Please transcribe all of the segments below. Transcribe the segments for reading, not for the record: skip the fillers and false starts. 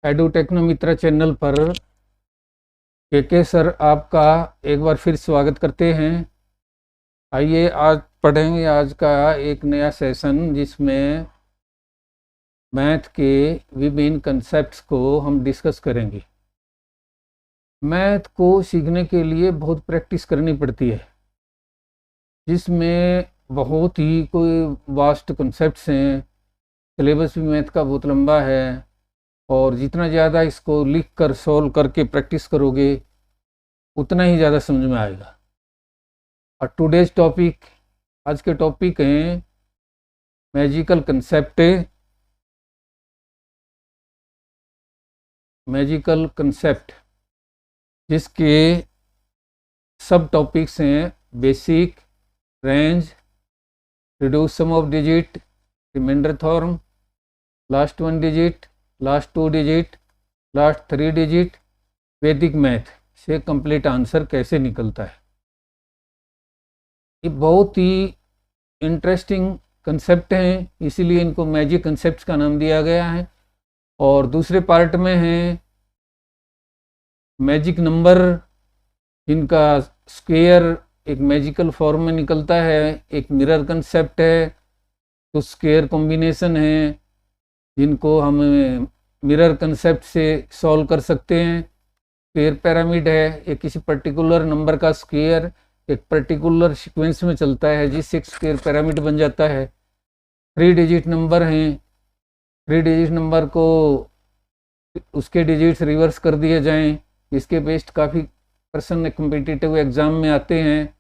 एडुटेक्नोमित्रा channel पर के sir आपका एक बार फिर स्वागत करते हैं। आइए आज पढ़ेंगे आज का एक नया सेशन जिसमें मैथ के विभिन्न कंसेप्ट्स को हम डिस्कस करेंगे। मैथ को सीखने के लिए बहुत प्रैक्टिस करनी पड़ती है, जिसमें बहुत ही कोई वास्ट कंसेप्ट्स हैं। सिलेबस भी मैथ का बहुत लंबा है और जितना ज़्यादा इसको लिख कर सॉल्व करके प्रैक्टिस करोगे उतना ही ज़्यादा समझ में आएगा। और टुडेज टॉपिक, आज के टॉपिक हैं मैजिकल कंसेप्ट, जिसके सब टॉपिक्स हैं basic, range, reduce sum of digit, reminder theorem, last 1 digit, last 2 digit, last 3 digit, वैदिक मैथ से कंप्लीट आंसर कैसे निकलता है। ये बहुत ही इंटरेस्टिंग कंसेप्ट हैं, इसीलिए इनको मैजिक कंसेप्ट्स का नाम दिया गया है। और दूसरे पार्ट में है मैजिक नंबर, जिनका स्क्वायर एक मैजिकल फॉर्म में निकलता है। एक मिरर कंसेप्ट है, तो स्क्वायर कॉम्बिनेशन है जिनको हम मिरर कंसेप्ट से सॉल्व कर सकते हैं। स्क्वायर पिरामिड है, ये किसी पर्टिकुलर नंबर का स्क्वायर एक पर्टिकुलर सीक्वेंस में चलता है, जिससे एक स्क्वायर पिरामिड बन जाता है। 3 डिजिट नंबर हैं, 3 डिजिट नंबर को उसके डिजिट्स रिवर्स कर दिए जाएं, इसके बेस्ड काफ़ी प्रश्न कॉम्पिटिटिव एग्ज़ाम में आते हैं।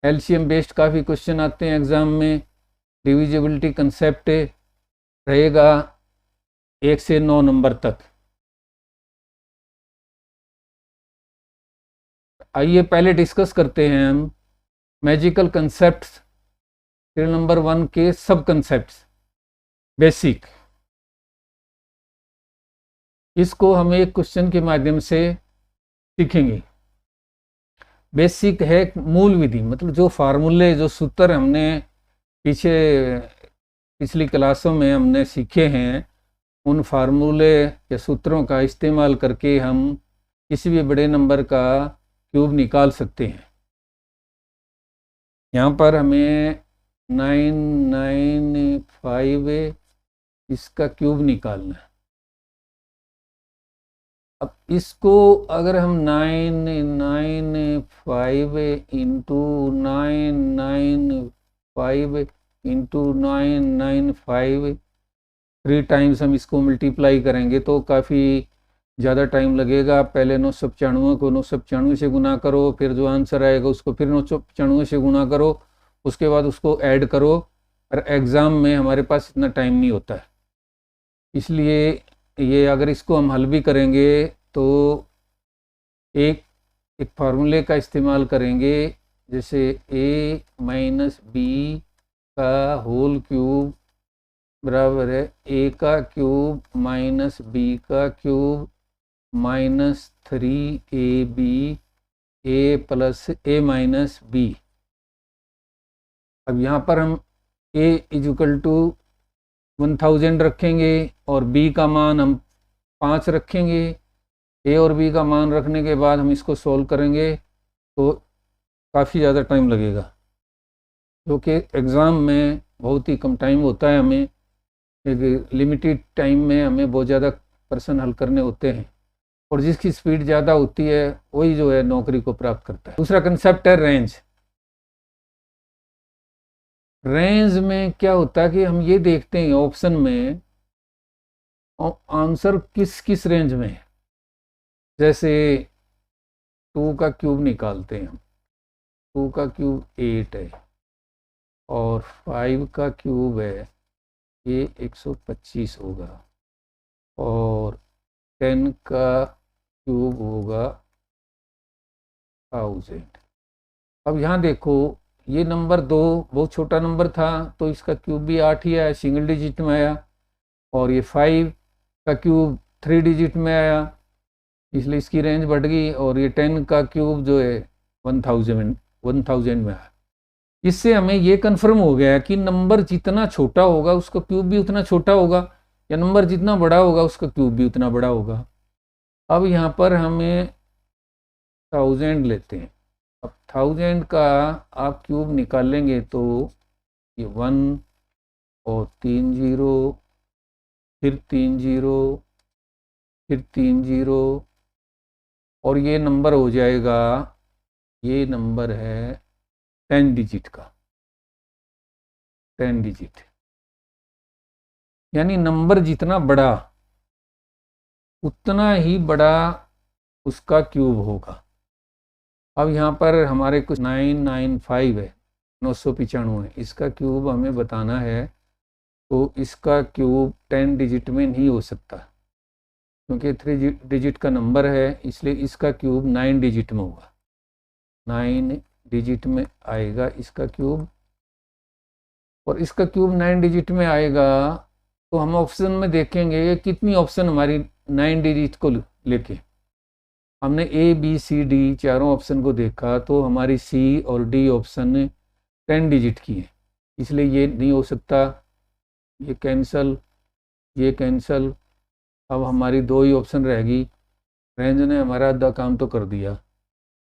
एलसीएम बेस्ड काफ़ी क्वेश्चन आते हैं एग्ज़ाम में। डिविजिबिलिटी कंसेप्ट रहेगा 1 से 9 नंबर तक। आइए पहले डिस्कस करते हैं हम मैजिकल कंसेप्ट्स, सीरियल नंबर 1 के सब कंसेप्ट्स। बेसिक, इसको हम एक क्वेश्चन के माध्यम से सीखेंगे। बेसिक है मूल विधि, मतलब जो फार्मूले, जो सूत्र हमने पिछली क्लासों में हमने सीखे हैं, उन फार्मूले या सूत्रों का इस्तेमाल करके हम किसी भी बड़े नंबर का क्यूब निकाल सकते हैं। यहाँ पर हमें 995 इसका क्यूब निकालना है। अब इसको अगर हम 995 इंटू 995 इंटू 995 3 टाइम्स हम इसको मल्टीप्लाई करेंगे तो काफ़ी ज़्यादा टाइम लगेगा। पहले 995 को 995 से गुना करो, फिर जो आंसर आएगा उसको फिर 995 से गुना करो, उसके बाद उसको ऐड करो। और एग्ज़ाम में हमारे पास इतना टाइम नहीं होता है, इसलिए ये अगर इसको हम हल भी करेंगे तो एक फार्मूले का इस्तेमाल करेंगे, जैसे a माइनस बी का होल क्यूब बराबर है a का क्यूब माइनस b का cube minus 3ab a plus a minus b। अब यहाँ पर हम a इक्वल टू 1000 रखेंगे और b का मान हम 5 रखेंगे। a और b का मान रखने के बाद हम इसको सॉल्व करेंगे तो काफ़ी ज़्यादा टाइम लगेगा, क्योंकि एग्ज़ाम में बहुत ही कम टाइम होता है। हमें एक लिमिटेड टाइम में हमें बहुत ज़्यादा प्रश्न हल करने होते हैं, और जिसकी स्पीड ज़्यादा होती है वही जो है नौकरी को प्राप्त करता है। दूसरा कंसेप्ट है रेंज। रेंज में क्या होता है कि हम ये देखते हैं ऑप्शन में आंसर किस किस रेंज में है। जैसे 2 का क्यूब निकालते हैं हम, 2 का क्यूब 8 है और 5 का क्यूब है ये 125 होगा और 10 का क्यूब होगा 1000। अब यहाँ देखो, ये नंबर 2 बहुत छोटा नंबर था तो इसका क्यूब भी 8 ही आया, सिंगल डिजिट में आया। और ये 5 का क्यूब 3 डिजिट में आया, इसलिए इसकी रेंज बढ़ गई। और ये 10 का क्यूब जो है 1000 में आया। इससे हमें ये कन्फर्म हो गया कि नंबर जितना छोटा होगा उसका क्यूब भी उतना छोटा होगा, या नंबर जितना बड़ा होगा उसका क्यूब भी उतना बड़ा होगा। अब यहाँ पर हमें 1000 लेते हैं। अब 1000 का आप क्यूब निकालेंगे तो ये 1 और 3 जीरो, फिर 3 जीरो, फिर 3 जीरो, और ये नंबर हो जाएगा, ये नंबर है 10 डिजिट का, 10 डिजिट। यानी नंबर जितना बड़ा उतना ही बड़ा उसका क्यूब होगा। अब यहाँ पर हमारे कुछ 995 है, 995 है, इसका क्यूब हमें बताना है। तो इसका क्यूब 10 डिजिट में नहीं हो सकता क्योंकि 3 डिजिट का नंबर है, इसलिए इसका क्यूब 9 डिजिट में होगा। 9 डिजिट में आएगा इसका क्यूब, और इसका क्यूब 9 डिजिट में आएगा। तो हम ऑप्शन में देखेंगे कितनी ऑप्शन हमारी 9 डिजिट को लेके। हमने ए बी सी डी चारों ऑप्शन को देखा तो हमारी सी और डी ऑप्शन 10 डिजिट की है, इसलिए ये नहीं हो सकता, ये कैंसल, ये कैंसल। अब हमारी 2 ही ऑप्शन रहेगी। रेंज ने हमारा आधा काम तो कर दिया।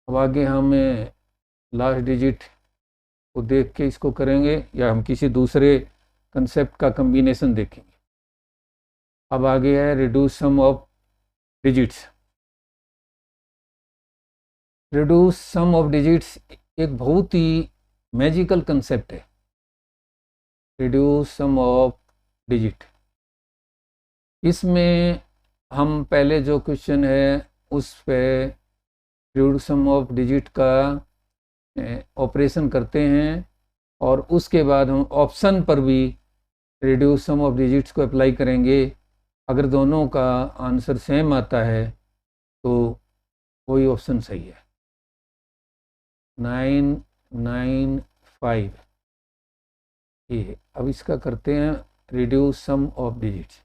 अब आगे हम लास्ट डिजिट को देख के इसको करेंगे या हम किसी दूसरे कंसेप्ट का कम्बिनेशन देखेंगे। अब आगे है reduce sum of digits. Reduce sum of digits एक बहुत ही मैजिकल कंसेप्ट है। रिड्यूस सम ऑफ डिजिट, इसमें हम पहले जो क्वेश्चन है उस पे रिड्यूस सम ऑफ डिजिट का ऑपरेशन करते हैं, और उसके बाद हम ऑप्शन पर भी रिड्यूस सम ऑफ डिजिट्स को अप्लाई करेंगे। अगर दोनों का आंसर सेम आता है तो वही ऑप्शन सही है। 995 ये। अब इसका करते हैं रिड्यूस सम ऑफ डिजिट्स।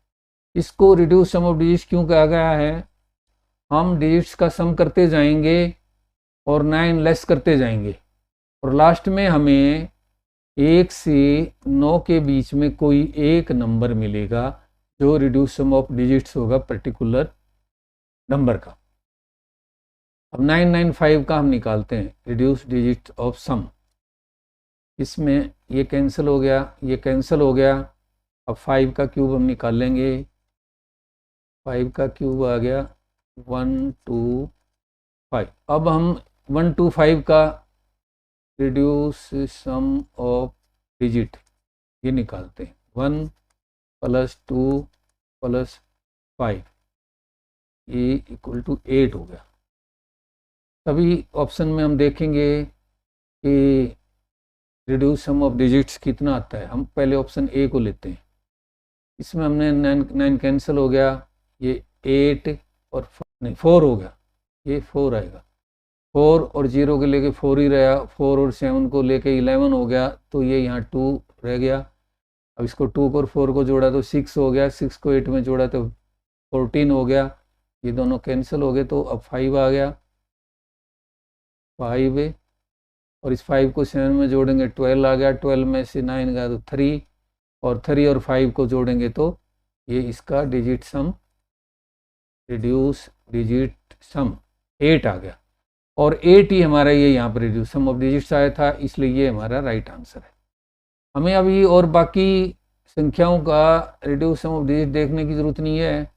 इसको रिड्यूस सम ऑफ डिजिट्स क्यों कहा गया है? हम डिजिट्स का सम करते जाएंगे और 9 लेस करते जाएंगे, और लास्ट में हमें 1 से 9 के बीच में कोई एक नंबर मिलेगा जो रिड्यूस सम ऑफ डिजिट्स होगा पर्टिकुलर नंबर का। अब 995 का हम निकालते हैं रिड्यूस डिजिट ऑफ सम। इसमें ये कैंसिल हो गया, ये कैंसिल हो गया। अब 5 का क्यूब हम निकालेंगे। 5 का क्यूब आ गया 1 2 5। अब हम 1 2 5 का रिड्यूस सम ऑफ डिजिट ये निकालते हैं। 1 + 2 + 5 ये इक्वल टू 8 हो गया। तभी ऑप्शन में हम देखेंगे कि रिड्यूस सम ऑफ डिजिट्स कितना आता है। हम पहले ऑप्शन ए को लेते हैं। इसमें हमने 9 कैंसिल हो गया, ये 8 और 4 हो गया, ये 4 आएगा। 4 और 0 के लेके 4 ही रहा, 4 और 7 को लेके 11 हो गया, तो ये यहाँ 2 रह गया। अब इसको 2 और 4 को जोड़ा तो 6 हो गया, 6 को 8 में जोड़ा तो 14 हो गया। ये दोनों कैंसिल हो गए, तो अब 5 आ गया, 5। और इस 5 को 7 में जोड़ेंगे 12 आ गया, 12 में से 9 गया तो 3, और 3 और 5 को जोड़ेंगे तो ये इसका डिजिट सम, रिड्यूस डिजिट सम 8 आ गया। और 8 ही हमारा ये यहाँ पर रिड्यूस सम ऑफ डिजिट्स आया था, इसलिए ये हमारा राइट आंसर है। हमें अभी और बाकी संख्याओं का रिड्यूस सम ऑफ डिजिट देखने की ज़रूरत नहीं है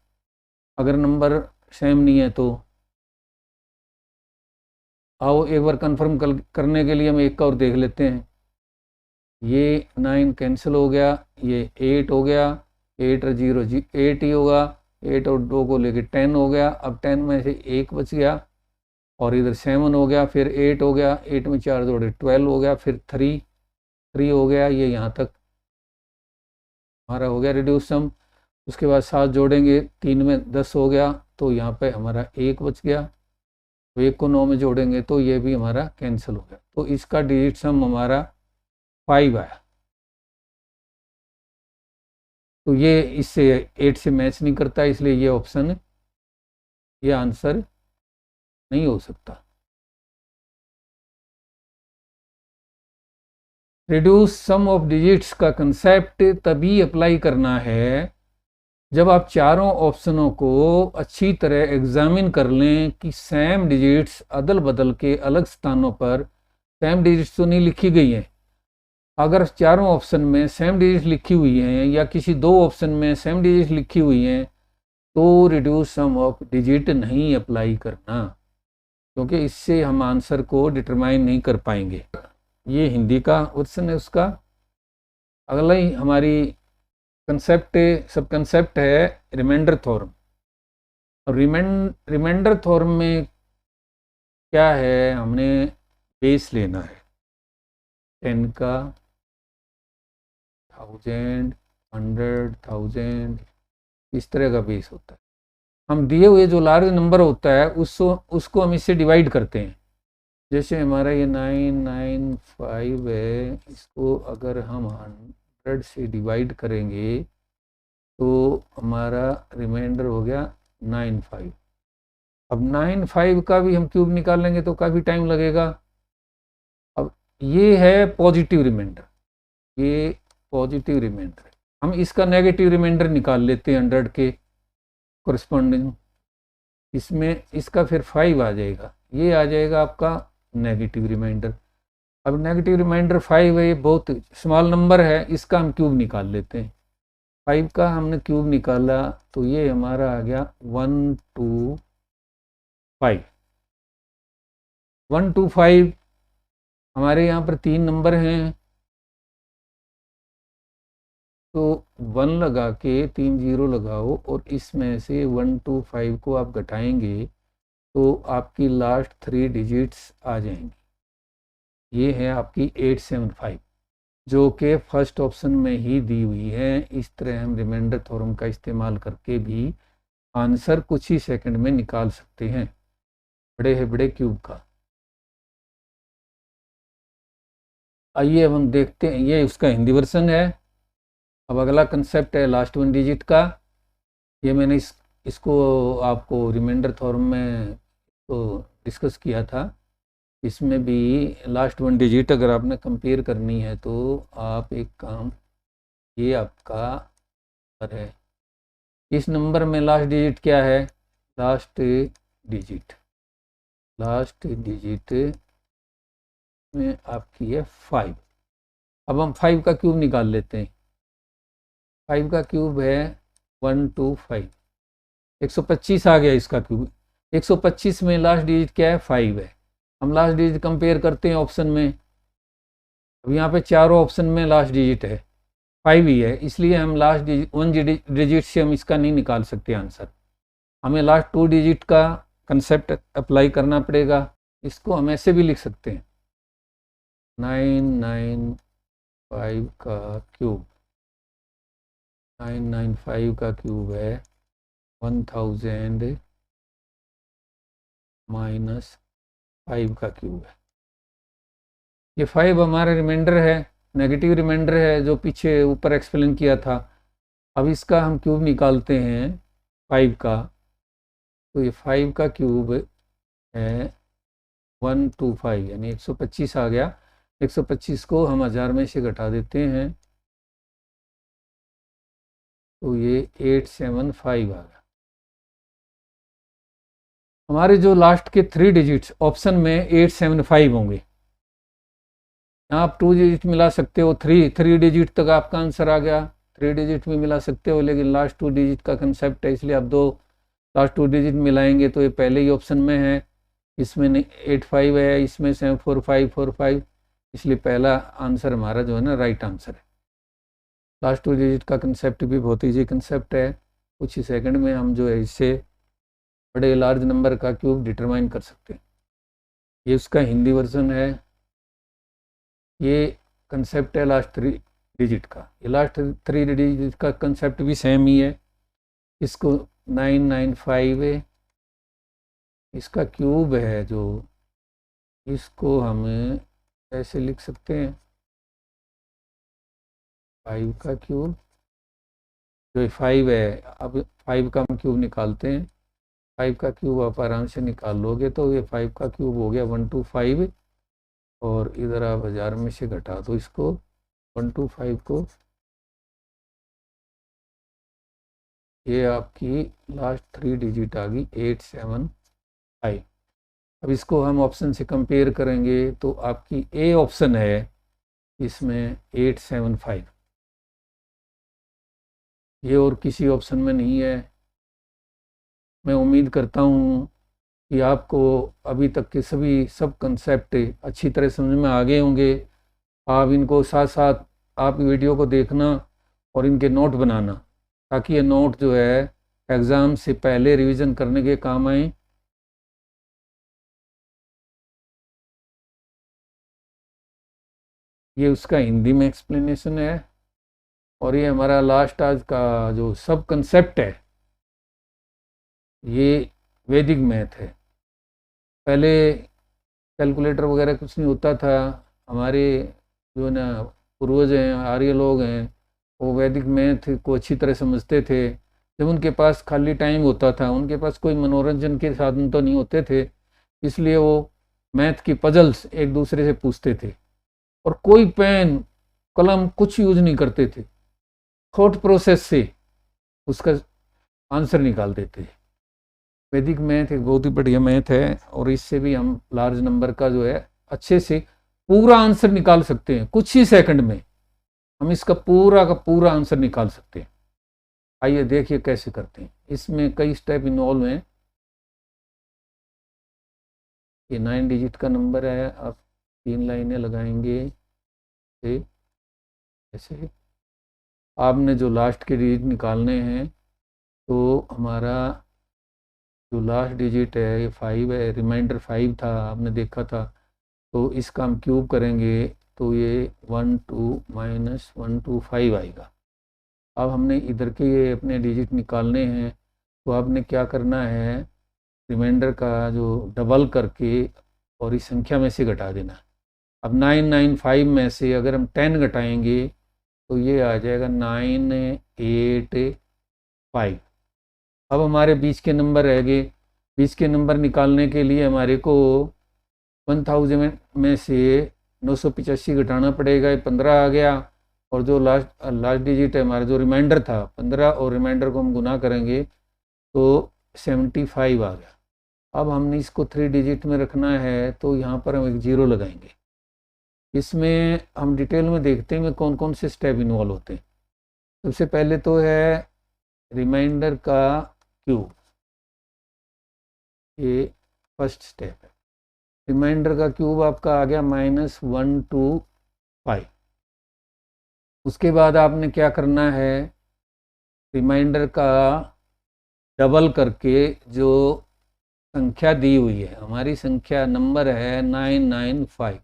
अगर नंबर सेम नहीं है तो। आओ एक बार कंफर्म करने के लिए हम एक का और देख लेते हैं। ये 9 कैंसिल हो गया, ये 8 हो गया, 8 और 0 8 ही होगा, 8 और 2 को लेके 10 हो गया। अब 10 में से 1 बच गया, और इधर 7 हो गया, फिर 8 हो गया, 8 में 4 जोड़े 12 हो गया, फिर 3 हो गया। ये यहाँ तक हमारा हो गया रिड्यूस सम। उसके बाद 7 जोड़ेंगे, 3 में 10 हो गया, तो यहाँ पे हमारा 1 बच गया। तो 1 को 9 में जोड़ेंगे तो ये भी हमारा कैंसिल हो गया। तो इसका डिजिट सम हमारा 5 आया। तो ये इससे 8 से मैच नहीं करता, इसलिए ये ऑप्शन, ये आंसर नहीं हो सकता। रिड्यूस सम ऑफ डिजिट्स का कंसेप्ट तभी अप्लाई करना है जब आप चारों ऑप्शनों को अच्छी तरह एग्जामिन कर लें कि सेम डिजिट्स अदल बदल के अलग स्थानों पर सेम डिजिट्स तो नहीं लिखी गई हैं, अगर चारों ऑप्शन में सेम डिजिट्स लिखी हुई हैं या किसी दो ऑप्शन में सेम डिजिट्स लिखी हुई हैं तो रिड्यूस सम ऑफ डिजिट नहीं अप्लाई करना, क्योंकि इससे हम आंसर को डिटरमाइन नहीं कर पाएंगे। ये हिंदी का वर्जन है उसका। अगला ही हमारी कंसेप्ट सब कंसेप्ट है रिमाइंडर थ्योरम। और रिमाइंडर थ्योरम में क्या है, हमने बेस लेना है 10 का, 1000, 100, 1000, इस तरह का बेस होता है। हम दिए हुए जो लार्ज नंबर होता है उसको हम इससे डिवाइड करते हैं। जैसे हमारा ये 995 है, इसको अगर हम 100 से डिवाइड करेंगे तो हमारा रिमाइंडर हो गया 95। अब 95 का भी हम क्यूब निकालेंगे तो काफ़ी टाइम लगेगा। अब ये है पॉजिटिव रिमाइंडर, ये पॉजिटिव रिमाइंडर है। हम इसका नेगेटिव रिमाइंडर निकाल लेते हैं 100 के कोरिस्पॉन्डिंग। इसमें इसका फिर 5 आ जाएगा, ये आ जाएगा आपका नेगेटिव रिमाइंडर। अब नेगेटिव रिमाइंडर 5 है, ये बहुत स्मॉल नंबर है, इसका हम क्यूब निकाल लेते हैं। 5 का हमने क्यूब निकाला तो ये हमारा आ गया 125। 125 हमारे यहाँ पर 3 नंबर हैं तो 1 लगा के 3 जीरो लगाओ और इसमें से 125 को आप घटाएंगे तो आपकी लास्ट 3 डिजिट्स आ जाएंगी। ये है आपकी 875 जो कि फर्स्ट ऑप्शन में ही दी हुई है। इस तरह हम रिमाइंडर थ्योरम का इस्तेमाल करके भी आंसर कुछ ही सेकंड में निकाल सकते हैं बड़े है बड़े क्यूब का। आइए अब हम देखते हैं, ये उसका हिंदी वर्जन है। अब अगला कंसेप्ट है लास्ट 1 डिजिट का। ये मैंने इसको आपको रिमाइंडर थ्योरम में तो डिस्कस किया था। इसमें भी लास्ट 1 डिजिट अगर आपने कंपेयर करनी है तो आप एक काम, ये आपका है, इस नंबर में लास्ट डिजिट क्या है, लास्ट डिजिट में आपकी है 5। अब हम 5 का क्यूब निकाल लेते हैं। 5 का क्यूब है 125, 125 आ गया इसका क्यूब। 125 में लास्ट डिजिट क्या है, 5 है। हम लास्ट डिजिट कंपेयर करते हैं ऑप्शन में। अब यहाँ पे चारों ऑप्शन में लास्ट डिजिट है 5 ही है, इसलिए हम लास्ट डिजिट 1 डिजिट से हम इसका नहीं निकाल सकते आंसर। हमें लास्ट 2 डिजिट का कंसेप्ट अप्लाई करना पड़ेगा। इसको हम ऐसे भी लिख सकते हैं 995 का क्यूब, 995 का क्यूब है 1000 माइनस 5 का क्यूब है। ये 5 हमारा रिमाइंडर है, नेगेटिव रिमाइंडर है जो पीछे ऊपर एक्सप्लेन किया था। अब इसका हम क्यूब निकालते हैं 5 का, तो ये 5 का क्यूब है 125 यानी 125 आ गया। 125 को हम 1000 में से घटा देते हैं तो ये 875 आ गया। हमारे जो लास्ट के 3 डिजिट्स ऑप्शन में 875 होंगे। यहाँ आप 2 डिजिट मिला सकते हो, 3 डिजिट तक आपका आंसर आ गया। 3 डिजिट भी मिला सकते हो, लेकिन लास्ट 2 डिजिट का कंसेप्ट है इसलिए आप दो लास्ट 2 डिजिट मिलाएंगे तो ये पहले ही ऑप्शन में है। इसमें 85 है, इसमें 74545, इसलिए पहला आंसर हमारा जो है ना राइट आंसर है। लास्ट 2 डिजिट का कंसेप्ट भी बहुत ईजी कंसेप्ट है, कुछ ही सेकंड में हम जो है इससे बड़े लार्ज नंबर का क्यूब डिटरमाइन कर सकते हैं। ये उसका हिंदी वर्जन है। ये कंसेप्ट है लास्ट 3 डिजिट का। ये लास्ट 3 डिजिट का कंसेप्ट भी सेम ही है। इसको 995 है, इसका क्यूब है जो, इसको हम ऐसे लिख सकते हैं 5 का क्यूब, जो 5 है। अब 5 का हम क्यूब निकालते हैं। 5 का क्यूब आप आराम से निकाल लोगे तो ये 5 का क्यूब हो गया 125 और इधर आप 1000 में से घटा दो इसको, 125 को ये आपकी लास्ट 3 डिजिट आ गई 875। अब इसको हम ऑप्शन से कंपेयर करेंगे तो आपकी ए ऑप्शन है इसमें 875, ये और किसी ऑप्शन में नहीं है। मैं उम्मीद करता हूँ कि आपको अभी तक के सब कंसेप्ट अच्छी तरह समझ में आ गए होंगे। आप इनको साथ साथ आप वीडियो को देखना और इनके नोट बनाना, ताकि ये नोट जो है एग्ज़ाम से पहले रिवीजन करने के काम आए। ये उसका हिंदी में एक्सप्लेनेशन है और ये हमारा लास्ट आज का जो सब कंसेप्ट है, ये वैदिक मैथ है। पहले कैलकुलेटर वगैरह कुछ नहीं होता था। हमारे जो ना पूर्वज हैं, आर्य लोग हैं, वो वैदिक मैथ को अच्छी तरह समझते थे। जब उनके पास खाली टाइम होता था, उनके पास कोई मनोरंजन के साधन तो नहीं होते थे, इसलिए वो मैथ की पजल्स एक दूसरे से पूछते थे और कोई पेन कलम कुछ यूज नहीं करते थे, थॉट प्रोसेस से उसका आंसर निकाल देते थे। वैदिक मैथ एक बहुत ही बढ़िया मैथ है और इससे भी हम लार्ज नंबर का जो है अच्छे से पूरा आंसर निकाल सकते हैं। कुछ ही सेकंड में हम इसका पूरा का पूरा आंसर निकाल सकते हैं। आइए देखिए कैसे करते हैं। इसमें कई स्टेप इन्वॉल्व हैं। ये 9 डिजिट का नंबर है। आप 3 लाइनें लगाएंगे ऐसे। आपने जो लास्ट के डिजिट निकालने हैं, तो हमारा जो लास्ट डिजिट है ये 5 है, रिमाइंडर 5 था, आपने देखा था। तो इसका हम क्यूब करेंगे तो ये 1 2 -1 2 5 आएगा। अब हमने इधर के ये अपने डिजिट निकालने हैं, तो आपने क्या करना है, रिमाइंडर का जो डबल करके और इस संख्या में से घटा देना। अब 995 में से अगर हम 10 घटाएंगे तो ये आ जाएगा 985। अब हमारे बीच के नंबर रह गए। बीच के नंबर निकालने के लिए हमारे को 1000 में से 985 घटाना पड़ेगा। ये 15 आ गया और जो लास्ट डिजिट है हमारा, जो रिमाइंडर था 15 और रिमाइंडर को हम गुना करेंगे तो 75 आ गया। अब हमने इसको 3 डिजिट में रखना है, तो यहाँ पर हम एक 0 लगाएंगे। इसमें हम डिटेल में देखते हैं कौन कौन से स्टेप इन्वॉल्व होते हैं। सबसे पहले तो है रिमाइंडर का क्यूब, ये फर्स्ट स्टेप है। रिमाइंडर का क्यूब आपका आ गया -125। उसके बाद आपने क्या करना है, रिमाइंडर का डबल करके जो संख्या दी हुई है, हमारी संख्या नंबर है 995,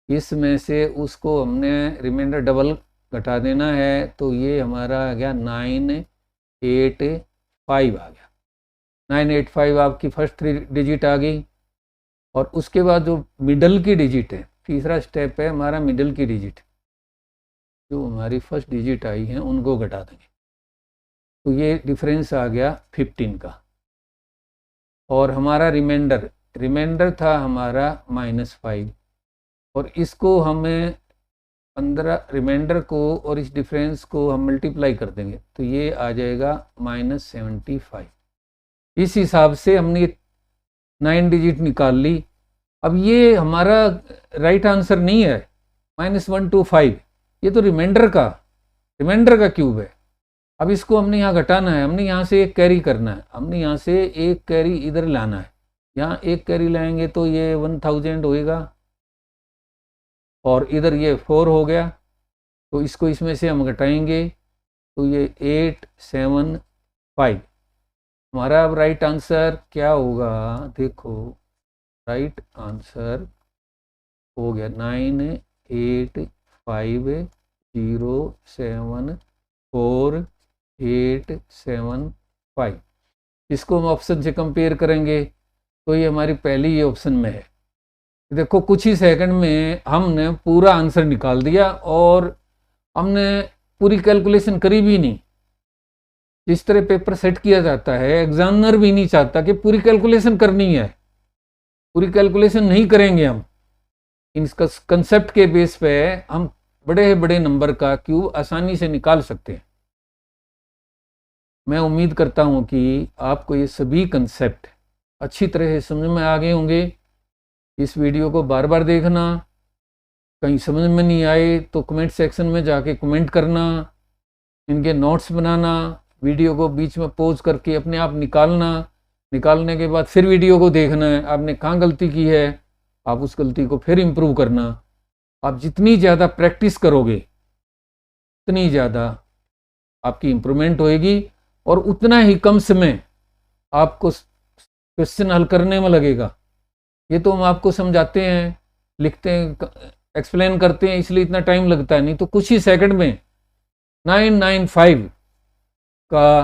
इसमें से उसको हमने रिमाइंडर डबल घटा देना है, तो ये हमारा आ गया 985 आ गया। 985 आपकी फर्स्ट 3 डिजिट आ गई। और उसके बाद जो मिडल की डिजिट है, तीसरा स्टेप है हमारा मिडल की डिजिट, जो हमारी फर्स्ट डिजिट आई है उनको घटा देंगे, तो ये डिफरेंस आ गया 15 का। और हमारा रिमाइंडर था हमारा -5, और इसको हमें 15 रिमाइंडर को और इस डिफरेंस को हम मल्टीप्लाई कर देंगे, तो ये आ जाएगा -75। इस हिसाब से हमने 9 डिजिट निकाल ली। अब ये हमारा राइट आंसर नहीं है -125, ये तो रिमाइंडर का क्यूब है। अब इसको हमने यहाँ घटाना है, हमने यहाँ से एक कैरी करना है, हमने यहाँ से एक कैरी इधर लाना है। यहाँ एक कैरी लाएंगे तो ये 1000 होएगा और इधर ये 4 हो गया, तो इसको इसमें से हम घटाएंगे तो ये 875। हमारा अब राइट आंसर क्या होगा, देखो राइट आंसर हो गया 985074875। इसको हम ऑप्शन से कंपेयर करेंगे तो ये हमारी पहली ये ऑप्शन में है। देखो कुछ ही सेकंड में हमने पूरा आंसर निकाल दिया और हमने पूरी कैलकुलेशन करी भी नहीं। जिस तरह पेपर सेट किया जाता है, एग्जामिनर भी नहीं चाहता कि पूरी कैलकुलेशन करनी है, पूरी कैलकुलेशन नहीं करेंगे हम। इनका कंसेप्ट के बेस पे हम बड़े बड़े नंबर का क्यूब आसानी से निकाल सकते हैं। मैं उम्मीद करता हूँ कि आपको ये सभी कंसेप्ट अच्छी तरह से समझ में आ गए होंगे। इस वीडियो को बार बार देखना, कहीं समझ में नहीं आए तो कमेंट सेक्शन में जाके कमेंट करना, इनके नोट्स बनाना, वीडियो को बीच में पॉज करके अपने आप निकालना, निकालने के बाद फिर वीडियो को देखना है आपने कहाँ गलती की है, आप उस गलती को फिर इम्प्रूव करना। आप जितनी ज़्यादा प्रैक्टिस करोगे उतनी ज़्यादा आपकी इम्प्रूवमेंट होएगी और उतना ही कम समय आपको क्वेश्चन हल करने में लगेगा। ये तो हम आपको समझाते हैं, लिखते हैं, एक्सप्लेन करते हैं, इसलिए इतना टाइम लगता है, नहीं तो कुछ ही सेकंड में 995 का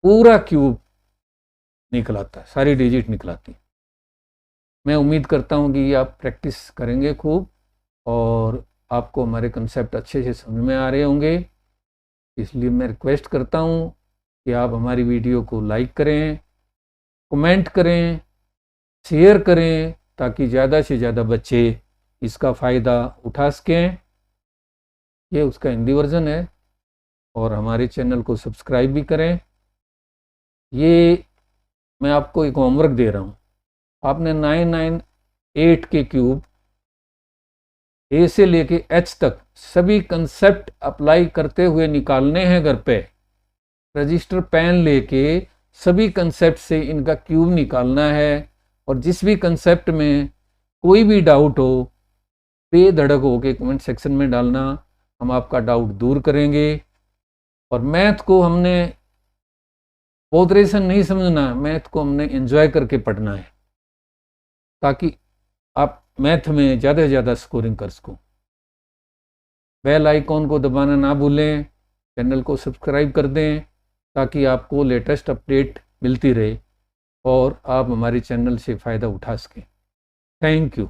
पूरा क्यूब निकल आता है, सारी डिजिट निकल आती है। मैं उम्मीद करता हूँ कि आप प्रैक्टिस करेंगे खूब और आपको हमारे कंसेप्ट अच्छे से समझ में आ रहे होंगे। इसलिए मैं रिक्वेस्ट करता हूँ कि आप हमारी वीडियो को लाइक करें, कमेंट करें, शेयर करें, ताकि ज़्यादा से ज़्यादा बच्चे इसका फ़ायदा उठा सकें। ये उसका हिंदी वर्ज़न है और हमारे चैनल को सब्सक्राइब भी करें। ये मैं आपको एक होमवर्क दे रहा हूँ, आपने 998 के क्यूब ए से लेके एच तक सभी कंसेप्ट अप्लाई करते हुए निकालने हैं घर पे। रजिस्टर पेन लेके सभी कंसेप्ट से इनका क्यूब निकालना है और जिस भी कंसेप्ट में कोई भी डाउट हो बेधड़क हो के कमेंट सेक्शन में डालना, हम आपका डाउट दूर करेंगे। और मैथ को हमने पोतरेशन नहीं समझना, मैथ को हमने एंजॉय करके पढ़ना है ताकि आप मैथ में ज़्यादा से ज़्यादा स्कोरिंग कर सको। बेल आइकॉन को दबाना ना भूलें, चैनल को सब्सक्राइब कर दें ताकि आपको लेटेस्ट अपडेट मिलती रहे और आप हमारे चैनल से फ़ायदा उठा सकें। Thank you.